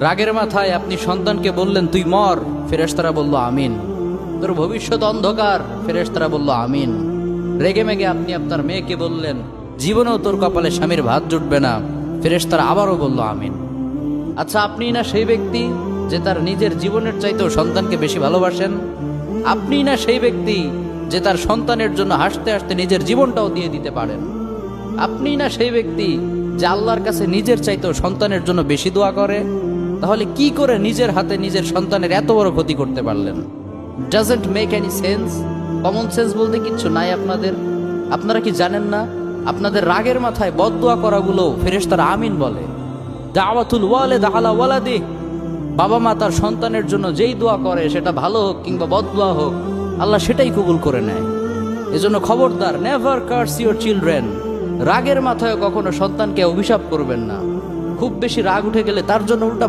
রাগের মাথায় আপনি সন্তানকে বললেন তুই মর, ফেরেশতারা বলল আমিন। তোর ভবিষ্যৎ অন্ধকার, ফেরেশতারা বলল আমিন। রেগে মেগে আপনি আপনার মেয়েকে বললেন জীবনেও তোর কপালে স্বামীর ভাত জুটবে না, ফেরেশতারা আবারও বলল আমিন। আচ্ছা, আপনি না সেই ব্যক্তি যে তার নিজের জীবনের চাইতেও সন্তানকে বেশি ভালোবাসেন? আপনি না সেই ব্যক্তি যে তার সন্তানের জন্য হাসতে হাসতে নিজের জীবনটাও দিয়ে দিতে পারেন? আপনি না সেই ব্যক্তি যে আল্লাহর কাছে নিজের চাইতেও সন্তানের জন্য বেশি দোয়া করে? তাহলে কি করে নিজের হাতে নিজের সন্তানের এত বড় ক্ষতি করতে পারলেন? Doesn't make any sense. Common sense বলতে কিচ্ছু নাই আপনাদের। আপনারা কি জানেন না আপনাদের রাগের মাথায় বদদোয়া করাগুলো ফেরেশতারা আমিন বলে? দাওয়াতুল ওয়ালিদ আলা ওয়ালাদি, বাবা মা তার সন্তানের জন্য যেই দোয়া করে সেটা ভালো হোক কিংবা বদদোয়া হোক, আল্লাহ সেটাই কবুল করে নেয়। এজন্য খবরদার, নেভার কার্স ইউর চিলড্রেন। রাগের মাথায় কখনো সন্তানকে অভিশাপ করবেন না। খুব বেশি রাগ উঠে গেলে তার জন্য উল্টা